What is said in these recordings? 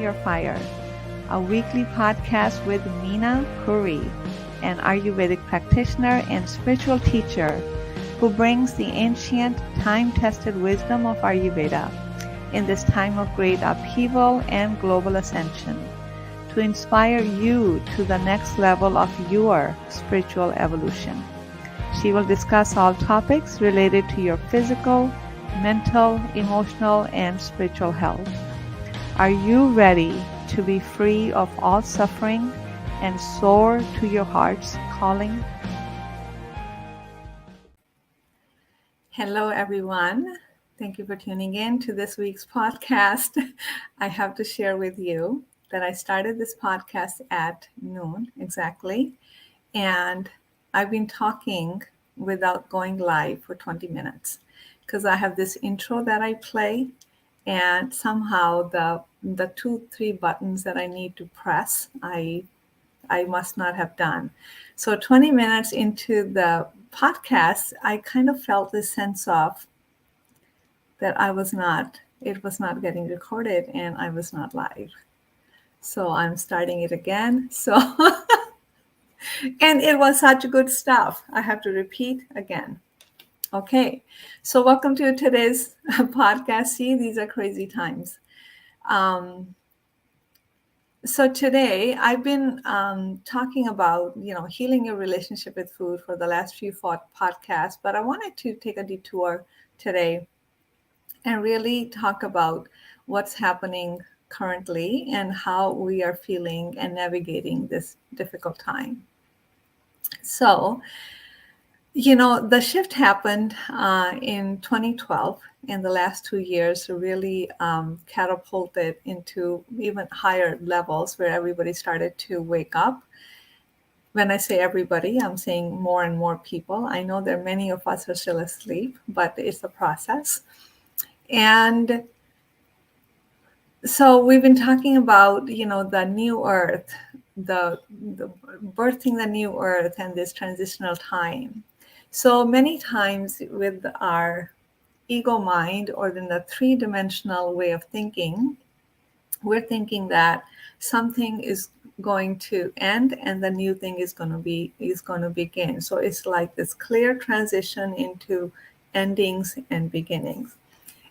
Your Fire, a weekly podcast with Meena, Puri, an Ayurvedic practitioner and spiritual teacher who brings the ancient, time-tested wisdom of Ayurveda in this time of great upheaval and global ascension to inspire you to the next level of your spiritual evolution. She will discuss all topics related to your physical, mental, emotional, and spiritual health. Are you ready to be free of all suffering and soar to your heart's calling? Hello, everyone. Thank you for tuning in to this week's podcast. I have to share with you that I started this podcast at noon exactly, and I've been talking without going live for 20 minutes because I have this intro that I play, and somehow the 2-3 buttons that I need to press, I must not have done. So 20 minutes into the podcast, I kind of felt this sense of that it was not getting recorded and I was not live. So I'm starting it again. So, and it was such good stuff. I have to repeat again. Okay. So welcome to today's podcast. See, these are crazy times. So today I've been talking about, healing your relationship with food for the last few podcasts, but I wanted to take a detour today and really talk about what's happening currently and how we are feeling and navigating this difficult time. So, the shift happened in 2012, and the last 2 years really catapulted into even higher levels where everybody started to wake up. When I say everybody, I'm saying more and more people. I know that many of us are still asleep, but it's a process. And so we've been talking about, the new earth, the birthing the new earth and this transitional time. So many times with our ego mind or in the three-dimensional way of thinking, we're thinking that something is going to end and the new thing is going to begin. So it's like this clear transition into endings and beginnings.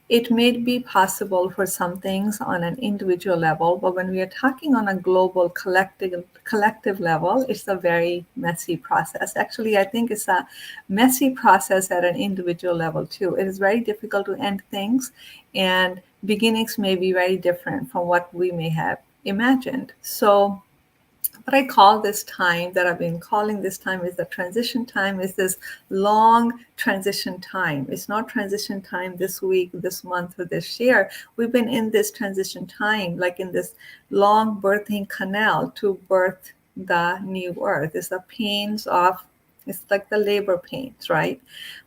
It may be possible for some things on an individual level, but when we are talking on a global collective level, it's a very messy process. Actually, I think it's a messy process at an individual level too. It is very difficult to end things, and beginnings may be very different from what we may have imagined. So what I call this time that I've been calling this time is the transition time, is this long transition time. It's not transition time this week, this month, or this year. We've been in this transition time, like in this long birthing canal to birth the new earth. It's like the labor pains, right?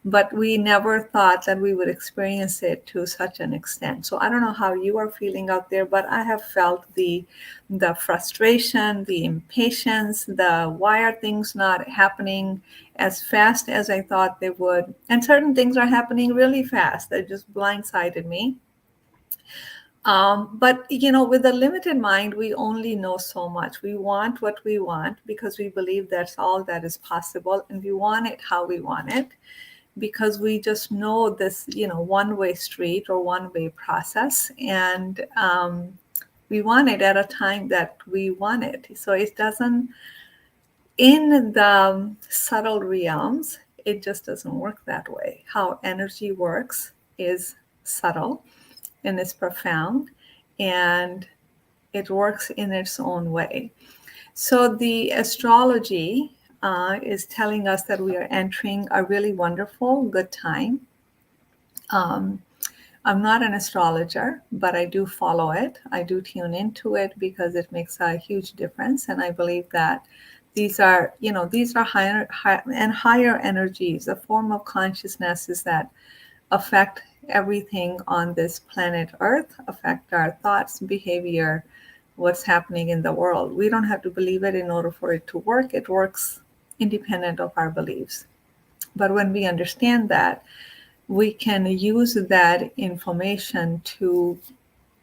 But we never thought that we would experience it to such an extent. So I don't know how you are feeling out there, but I have felt the frustration, the impatience, the why are things not happening as fast as I thought they would? And certain things are happening really fast that just blindsided me. But with a limited mind, we only know so much. We want what we want because we believe that's all that is possible, and we want it how we want it because we just know this, one-way street or one-way process, and we want it at a time that we want it. So it doesn't, in the subtle realms, it just doesn't work that way. How energy works is subtle and it's profound, and it works in its own way. So the astrology is telling us that we are entering a really wonderful, good time. I'm not an astrologer, but I do follow it. I do tune into it because it makes a huge difference. And I believe that these are higher energies, a form of consciousnesses that affect everything on this planet Earth, affect our thoughts, behavior, what's happening in the world. We don't have to believe it in order for it to work. It works independent of our beliefs. But when we understand that, we can use that information to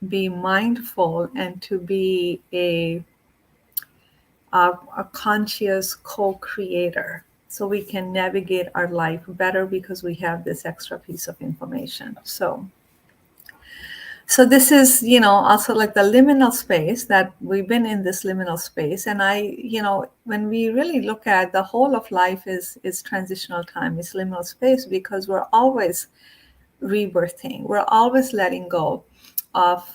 be mindful and to be a conscious co-creator, so we can navigate our life better because we have this extra piece of information. So this is, also like the liminal space, that we've been in this liminal space. And when we really look at the whole of life is transitional time, is liminal space, because we're always rebirthing. We're always letting go of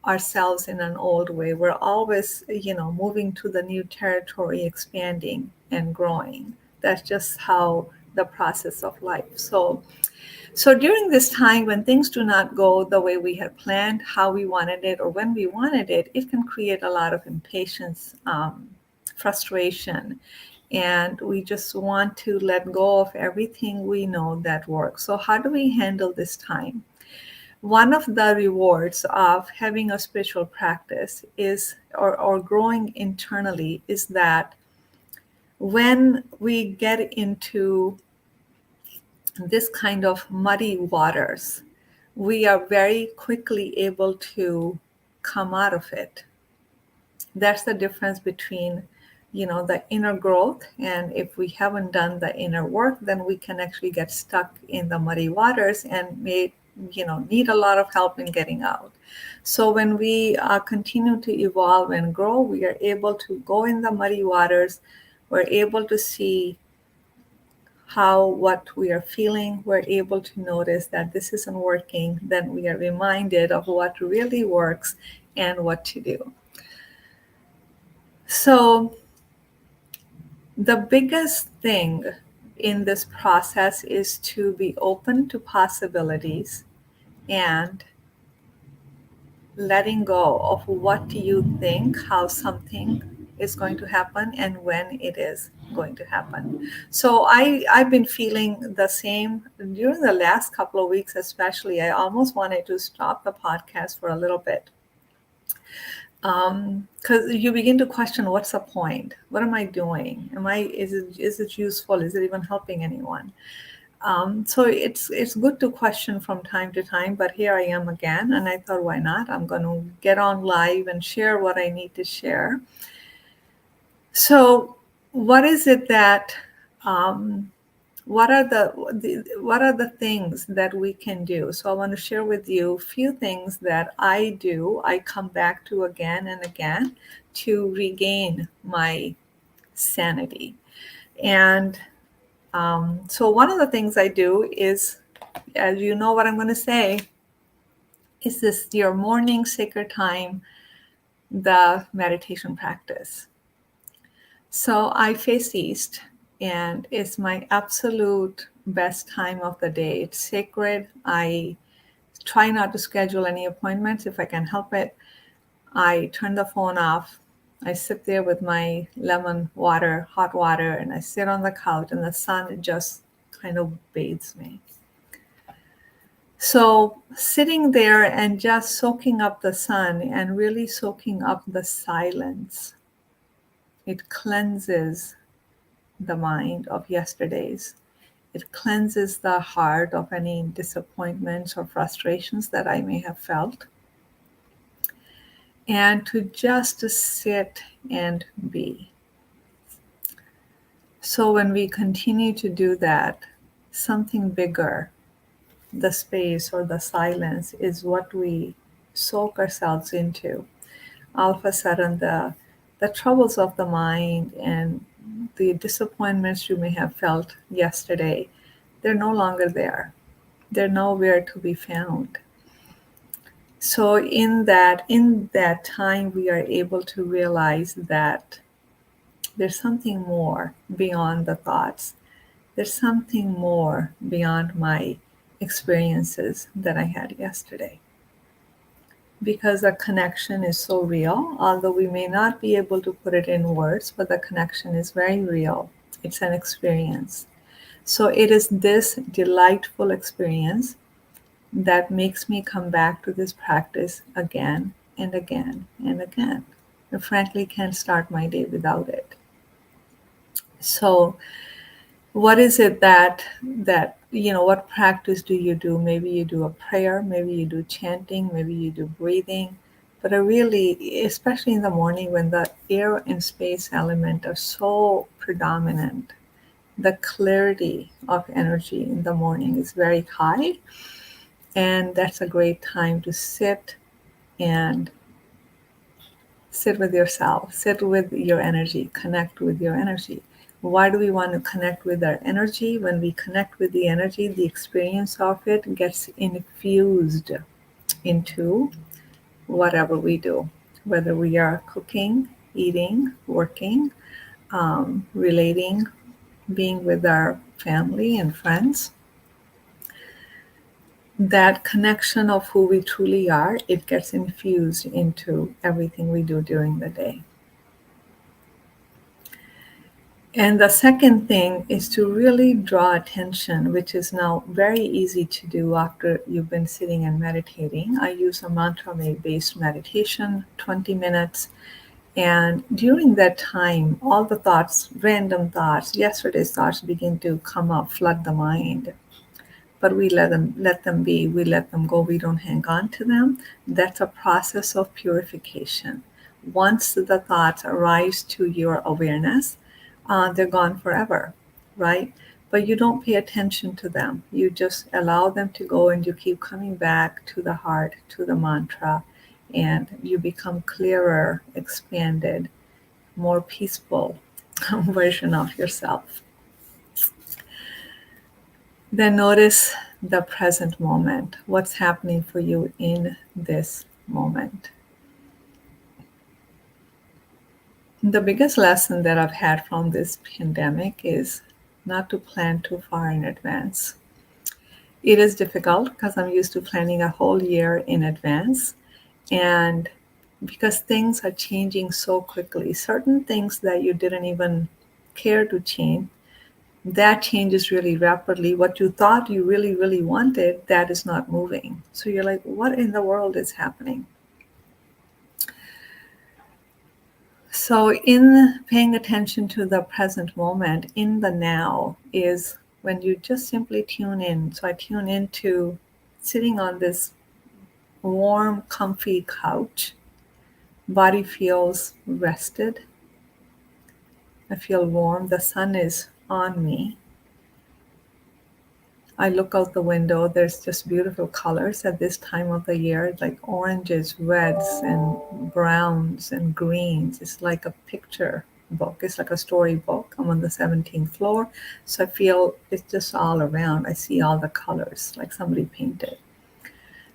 ourselves in an old way. We're always, moving to the new territory, expanding and growing. That's just how the process of life. So during this time when things do not go the way we had planned, how we wanted it, or when we wanted it, it can create a lot of impatience, frustration, and we just want to let go of everything we know that works. So how do we handle this time? One of the rewards of having a spiritual practice is, or growing internally, is that when we get into this kind of muddy waters, we are very quickly able to come out of it. That's the difference between, the inner growth. And if we haven't done the inner work, then we can actually get stuck in the muddy waters and need a lot of help in getting out. So when we continue to evolve and grow, we are able to go in the muddy waters. We're able to see what we are feeling. We're able to notice that this isn't working. Then we are reminded of what really works and what to do. So the biggest thing in this process is to be open to possibilities and letting go of what do you think, how something is going to happen and when it is going to happen. So I've been feeling the same during the last couple of weeks, especially. I almost wanted to stop the podcast for a little bit, because you begin to question, what's the point? What am I doing? Is it useful? Is it even helping anyone? So it's good to question from time to time, but here I am again, and I thought, why not? I'm going to get on live and share what I need to share. So, what is it that? What are the things that we can do? So I want to share with you a few things that I do. I come back to again and again to regain my sanity, and so one of the things I do is, as you know what I'm going to say, is this your morning sacred time, the meditation practice. So I face east, and it's my absolute best time of the day. It's sacred. I try not to schedule any appointments if I can help it. I turn the phone off. I sit there with my lemon water, hot water, and I sit on the couch, and the sun just kind of bathes me. So sitting there and just soaking up the sun and really soaking up the silence, it cleanses the mind of yesterday's. It cleanses the heart of any disappointments or frustrations that I may have felt. And to just sit and be. So when we continue to do that, something bigger, the space or the silence, is what we soak ourselves into. All of a sudden, the troubles of the mind and the disappointments you may have felt yesterday, they're no longer there. They're nowhere to be found. So in that time, we are able to realize that there's something more beyond the thoughts. There's something more beyond my experiences that I had yesterday. Because the connection is so real, although we may not be able to put it in words, but the connection is very real. It's an experience. So it is this delightful experience that makes me come back to this practice again and again and again. I frankly can't start my day without it. So what is it that what practice do you do? Maybe you do a prayer, maybe you do chanting, maybe you do breathing. But I really, especially in the morning when the air and space element are so predominant, the clarity of energy in the morning is very high. And that's a great time to and sit with yourself, sit with your energy, connect with your energy. Why do we want to connect with our energy? When we connect with the energy, the experience of it gets infused into whatever we do, whether we are cooking, eating, working, relating, being with our family and friends. That connection of who we truly are, it gets infused into everything we do during the day. And the second thing is to really draw attention, which is now very easy to do after you've been sitting and meditating. I use a mantra based meditation, 20 minutes. And during that time, all the thoughts, random thoughts, yesterday's thoughts begin to come up, flood the mind. But we let them be, we let them go, we don't hang on to them. That's a process of purification. Once the thoughts arise to your awareness, they're gone forever, right? But you don't pay attention to them. You just allow them to go and you keep coming back to the heart, to the mantra, and you become clearer, expanded, more peaceful version of yourself. Then notice the present moment. What's happening for you in this moment? The biggest lesson that I've had from this pandemic is not to plan too far in advance. It is difficult because I'm used to planning a whole year in advance. And because things are changing so quickly, certain things that you didn't even care to change, that changes really rapidly. What you thought you really, really wanted, that is not moving. So you're like, what in the world is happening? So, in paying attention to the present moment, in the now, is when you just simply tune in. So, I tune into sitting on this warm, comfy couch. Body feels rested. I feel warm. The sun is on me. I look out the window. There's just beautiful colors at this time of the year, like oranges, reds, and browns and greens. It's like a picture book. It's like a storybook. I'm on the 17th floor, so I feel it's just all around. I see all the colors, like somebody painted.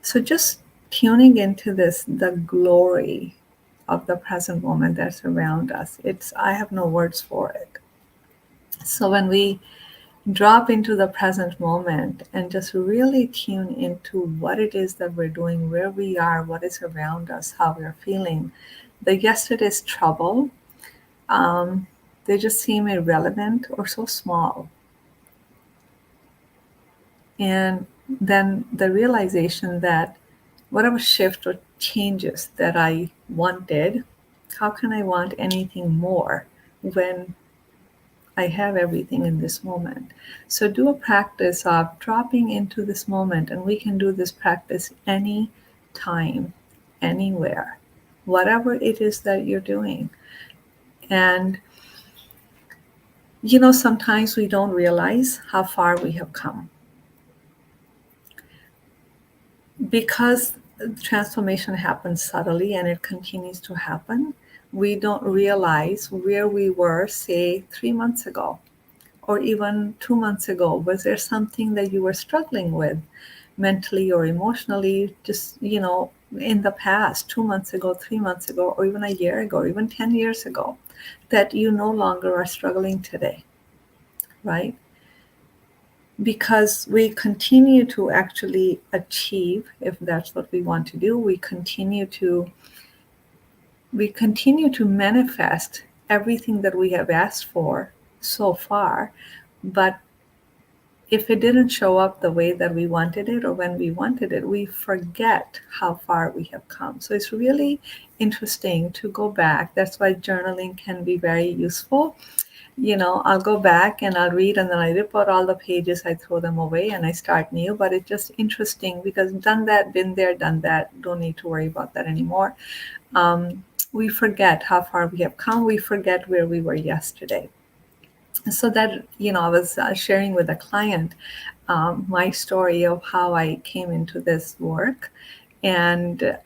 So just tuning into this, the glory of the present moment that's around us. I have no words for it. So when we drop into the present moment and just really tune into what it is that we're doing, where we are, what is around us, how we're feeling. The yesterday's trouble, they just seem irrelevant or so small. And then the realization that whatever shift or changes that I wanted, how can I want anything more when I have everything in this moment? So do a practice of dropping into this moment, and we can do this practice any time, anywhere, whatever it is that you're doing. And sometimes we don't realize how far we have come because transformation happens subtly and it continues to happen. We don't realize where we were, say, 3 months ago or even 2 months ago. Was there something that you were struggling with mentally or emotionally, just, in the past, 2 months ago, 3 months ago, or even a year ago, or even 10 years ago, that you no longer are struggling today, right? Because we continue to actually achieve, if that's what we want to do, we continue to manifest everything that we have asked for so far, but if it didn't show up the way that we wanted it or when we wanted it, we forget how far we have come. So it's really interesting to go back. That's why journaling can be very useful. I'll go back and I'll read, and then I rip out all the pages, I throw them away, and I start new. But it's just interesting because done that, been there, done that, don't need to worry about that anymore. We forget how far we have come. We forget where we were yesterday. So that, I was sharing with a client my story of how I came into this work. And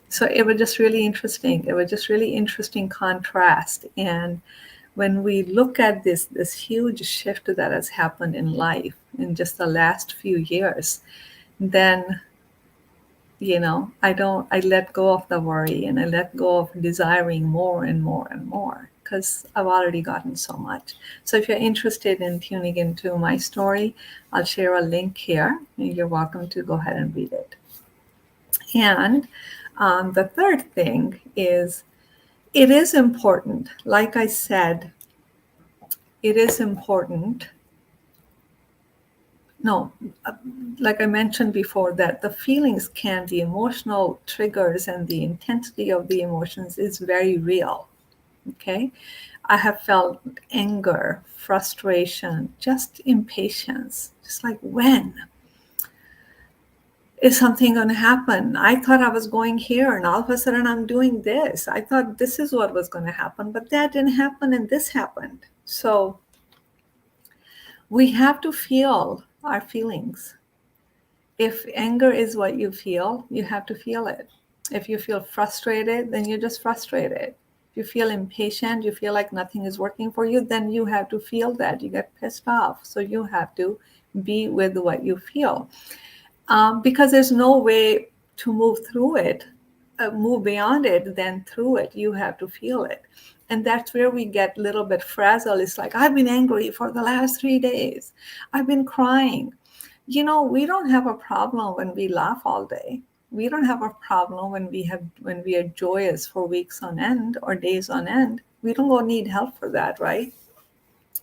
so it was just really interesting. It was just really interesting contrast. And when we look at this huge shift that has happened in life in just the last few years, then I let go of the worry, and I let go of desiring more and more and more, because I've already gotten so much. So if you're interested in tuning into my story, I'll share a link here, and you're welcome to go ahead and read it. And the third thing is, it is important, like I said, it is important. No, like I mentioned before, that the feelings the emotional triggers and the intensity of the emotions is very real. Okay. I have felt anger, frustration, just impatience, just like, when is something going to happen? I thought I was going here, and all of a sudden I'm doing this. I thought this is what was going to happen, but that didn't happen, and this happened. So we have to feel our feelings. If anger is what you feel, you have to feel it. If you feel frustrated, then you're just frustrated. If you feel impatient, you feel like nothing is working for you, then you have to feel that. You get pissed off. So you have to be with what you feel. Because there's no way to move through it, move beyond it, than through it. You have to feel it. And that's where we get a little bit frazzled. It's like, I've been angry for the last 3 days. I've been crying. We don't have a problem when we laugh all day. We don't have a problem when we are joyous for weeks on end or days on end. We don't go need help for that, right?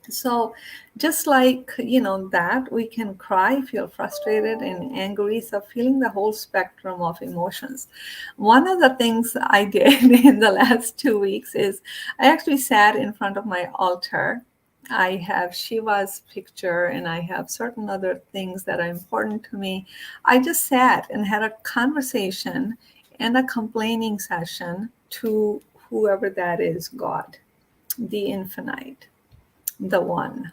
So just like, that we can cry, feel frustrated and angry. So feeling the whole spectrum of emotions. One of the things I did in the last 2 weeks is I actually sat in front of my altar. I have Shiva's picture, and I have certain other things that are important to me. I just sat and had a conversation and a complaining session to whoever that is, God, the infinite, the one.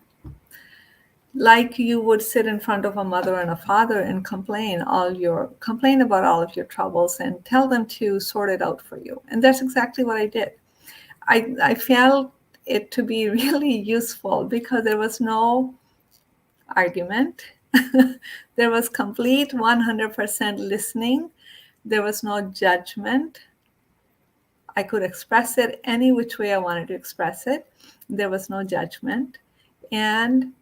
Like you would sit in front of a mother and a father and complain about all of your troubles and tell them to sort it out for you. And that's exactly what I did. I felt it to be really useful because there was no argument. There was complete 100% listening. There was no judgment. I could express it any which way I wanted to express it. There was no judgment. And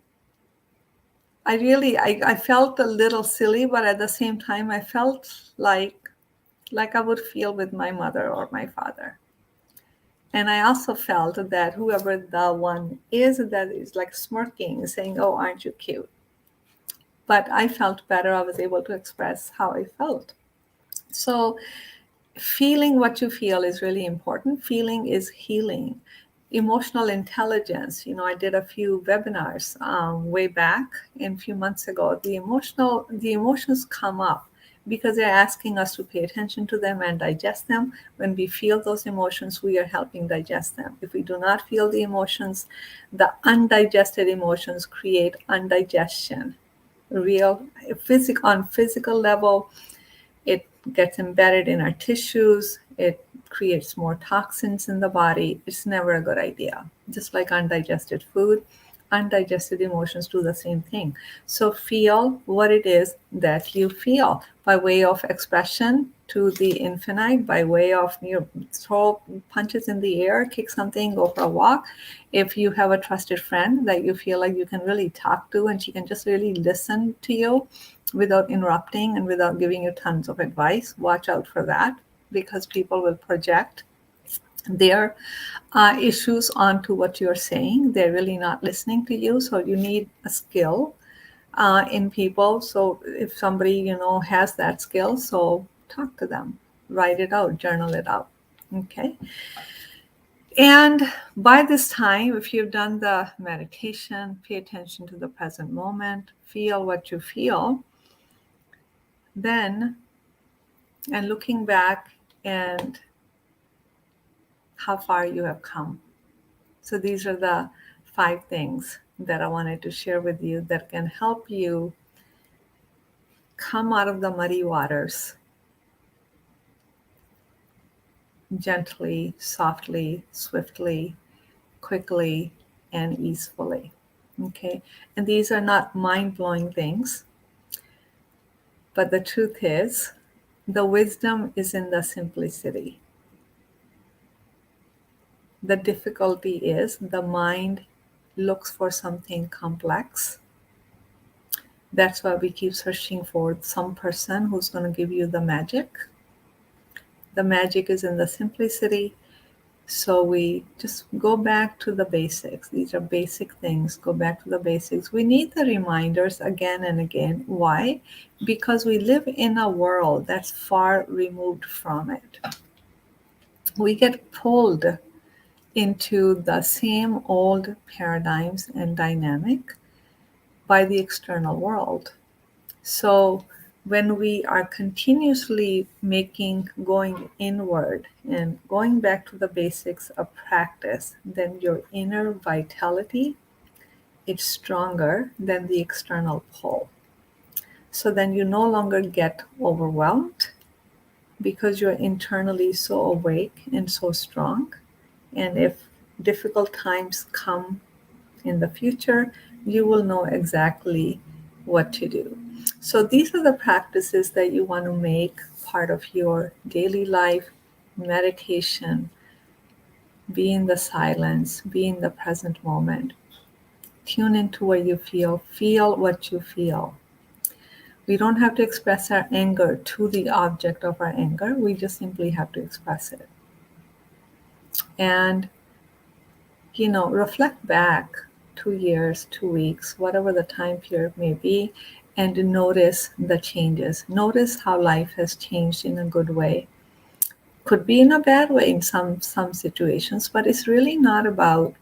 I felt a little silly, but at the same time, I felt like I would feel with my mother or my father. And I also felt that whoever the one is that is like smirking, saying, "Oh, aren't you cute?" But I felt better. I was able to express how I felt. So feeling what you feel is really important. Feeling is healing. Emotional intelligence. I did a few webinars way back a few months ago. The emotions come up because they're asking us to pay attention to them and digest them. When we feel those emotions, we are helping digest them. If we do not feel the emotions, the undigested emotions create undigestion. On physical level, it gets embedded in our tissues. It creates more toxins in the body. It's never a good idea. Just like undigested food, undigested emotions do the same thing. So feel what it is that you feel by way of expression to the infinite, by way of throw punches in the air, kick something, go for a walk. If you have a trusted friend that you feel like you can really talk to and she can just really listen to you without interrupting and without giving you tons of advice, watch out for that, because people will project their issues onto what you're saying. They're really not listening to you. So you need a skill in people. So if somebody, has that skill, so talk to them, write it out, journal it out. Okay. And by this time, if you've done the meditation, pay attention to the present moment, feel what you feel, then, and looking back and how far you have come. So these are the 5 things that I wanted to share with you that can help you come out of the muddy waters gently, softly, swiftly, quickly, and easefully. Okay. And these are not mind-blowing things, but the truth is, the wisdom is in the simplicity. The difficulty is the mind looks for something complex. That's why we keep searching for some person who's going to give you the magic. The magic is in the simplicity. So we just go back to the basics. These are basic things. Go back to the basics. We need the reminders again and again. Why? Because we live in a world that's far removed from it. We get pulled into the same old paradigms and dynamic by the external world. So when we are continuously going inward and going back to the basics of practice, then your inner vitality is stronger than the external pull. So then you no longer get overwhelmed because you're internally so awake and so strong. And if difficult times come in the future, you will know exactly what to do. So these are the practices that you want to make part of your daily life. Meditation, be in the silence, be in the present moment. Tune into what you feel what you feel. We don't have to express our anger to the object of our anger. We just simply have to express it. And reflect back 2 years, 2 weeks, whatever the time period may be, and notice the changes. Notice how life has changed in a good way. Could be in a bad way in some situations, but it's really not about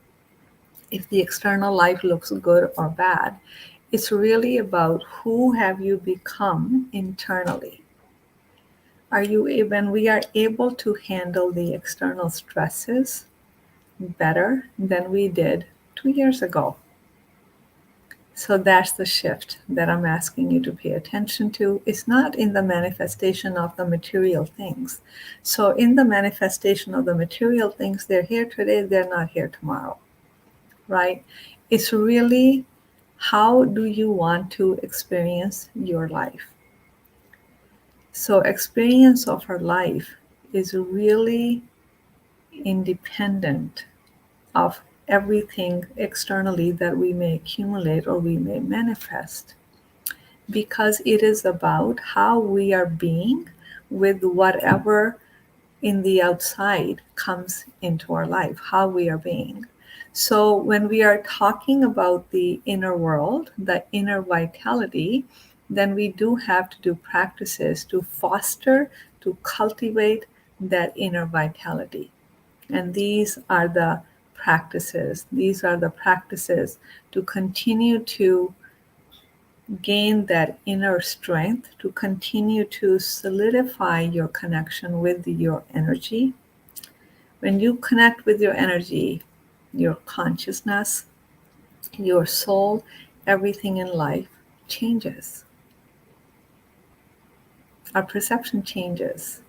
if the external life looks good or bad. It's really about who have you become internally. When we are able to handle the external stresses better than we did 2 years ago. So that's the shift that I'm asking you to pay attention to. It's not in the manifestation of the material things. So in the manifestation of the material things, they're here today, they're not here tomorrow, right? It's really, how do you want to experience your life? So experience of our life is really independent of everything externally that we may accumulate or we may manifest, because it is about how we are being with whatever in the outside comes into our life, how we are being. So when we are talking about the inner world, the inner vitality, then we do have to do practices to foster, to cultivate that inner vitality. And these are the practices. These are the practices to continue to gain that inner strength, to continue to solidify your connection with your energy. When you connect with your energy, your consciousness, your soul, everything in life changes. Our perception changes.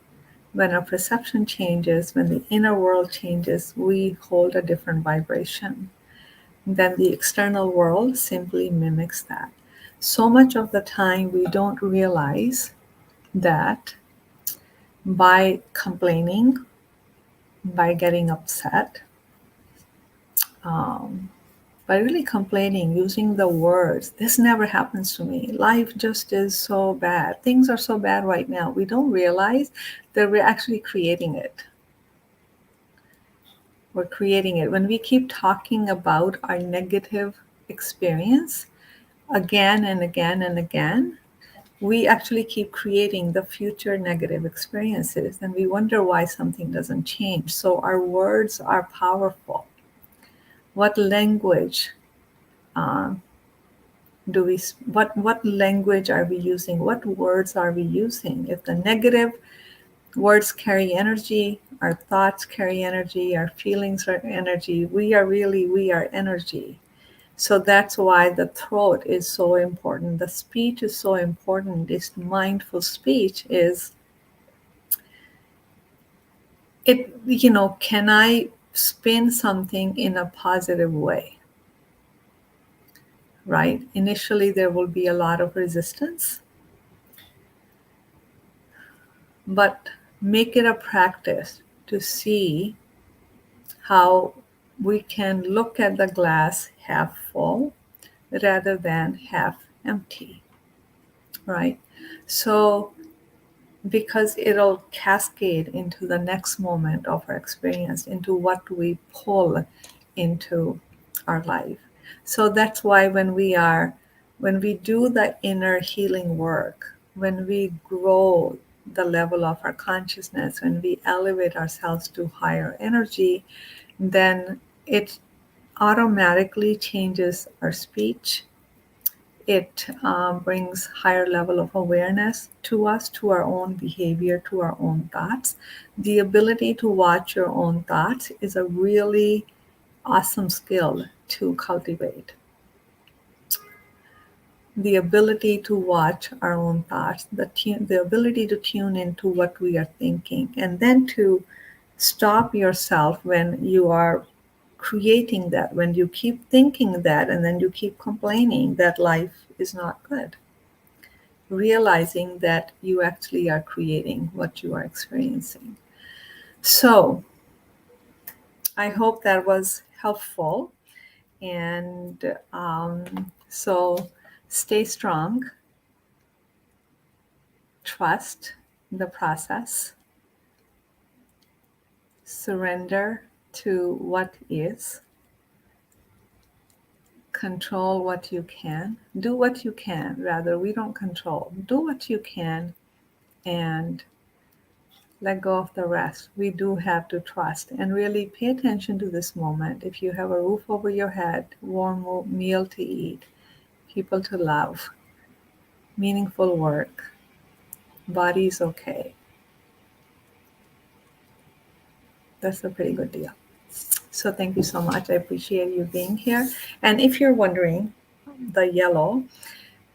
When our perception changes, when the inner world changes, we hold a different vibration. Then the external world simply mimics that. So much of the time we don't realize that by complaining, by getting upset, by really complaining, using the words, this never happens to me. Life just is so bad. Things are so bad right now. We don't realize that we're actually creating it. We're creating it. When we keep talking about our negative experience, again and again and again, we actually keep creating the future negative experiences, and we wonder why something doesn't change. So our words are powerful. What language uh, what language are we using? What words are we using? If the negative words carry energy, our thoughts carry energy, our feelings are energy. We are energy. So that's why the throat is so important. The speech is so important. This mindful speech is it, can I spin something in a positive way, right? Initially, there will be a lot of resistance, but make it a practice to see how we can look at the glass half full rather than half empty, right? So, because it'll cascade into the next moment of our experience, into what we pull into our life. So that's why when we do the inner healing work, when we grow the level of our consciousness, when we elevate ourselves to higher energy, then it automatically changes our speech. It brings higher level of awareness to us, to our own behavior, to our own thoughts. The ability to watch your own thoughts is a really awesome skill to cultivate. The ability to watch our own thoughts, the ability to tune into what we are thinking, and then to stop yourself when you are creating that, when you keep thinking that, and then you keep complaining that life is not good. Realizing that you actually are creating what you are experiencing. So, I hope that was helpful. And so, stay strong, trust the process, surrender to what is, control what you can, do what you can. Rather, we don't control, do what you can, and let go of the rest. We do have to trust and really pay attention to this moment. If you have a roof over your head, warm meal to eat, people to love, meaningful work, body's okay, that's a pretty good deal. So thank you so much. I appreciate you being here. And if you're wondering, the yellow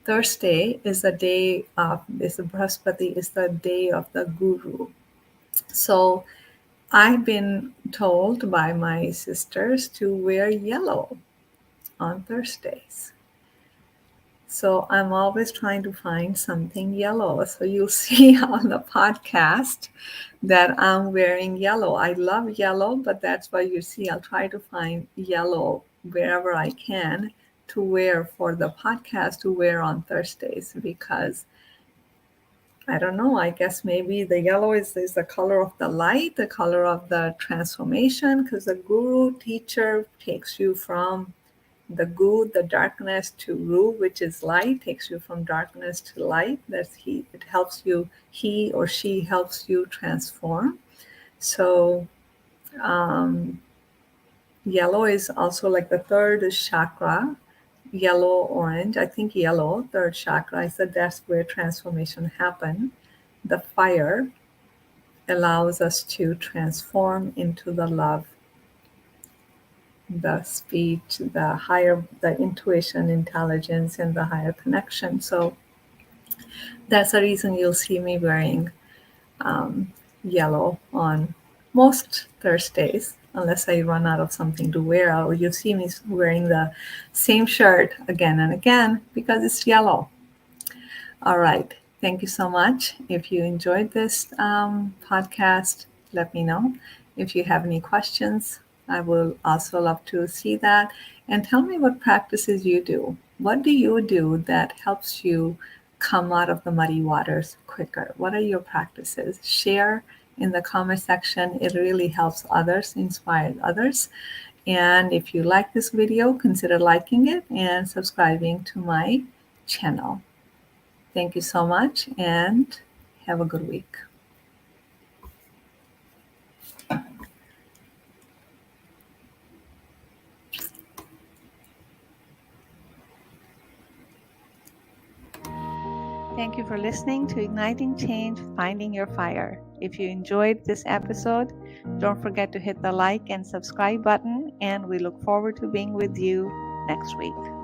Thursday is the day of is the Brahaspati is the day of the Guru. So I've been told by my sisters to wear yellow on Thursdays. So I'm always trying to find something yellow. So you'll see on the podcast that I'm wearing yellow. I love yellow, but that's why you see I'll try to find yellow wherever I can to wear for the podcast to wear on Thursdays, because I don't know, I guess maybe the yellow is the color of the light, the color of the transformation, because the guru teacher takes you from the gu, the darkness, to ru, which is light, takes you from darkness to light. That's he. It helps you, he or she helps you transform. So um, yellow is also like the third chakra, yellow, orange. I think yellow, third chakra, I said that's where transformation happen. The fire allows us to transform into the love, the speech, the intuition, intelligence, and the higher connection. So that's the reason you'll see me wearing yellow on most Thursdays, unless I run out of something to wear, or you see me wearing the same shirt again and again because it's yellow. All right. Thank you so much. If you enjoyed this podcast, let me know. If you have any questions, I will also love to see that. And tell me what practices you do. What do you do that helps you come out of the muddy waters quicker? What are your practices? Share in the comment section. It really helps others, inspires others. And if you like this video, consider liking it and subscribing to my channel. Thank you so much and have a good week. Thank you for listening to Igniting Change, Finding Your Fire. If you enjoyed this episode, don't forget to hit the like and subscribe button, and we look forward to being with you next week.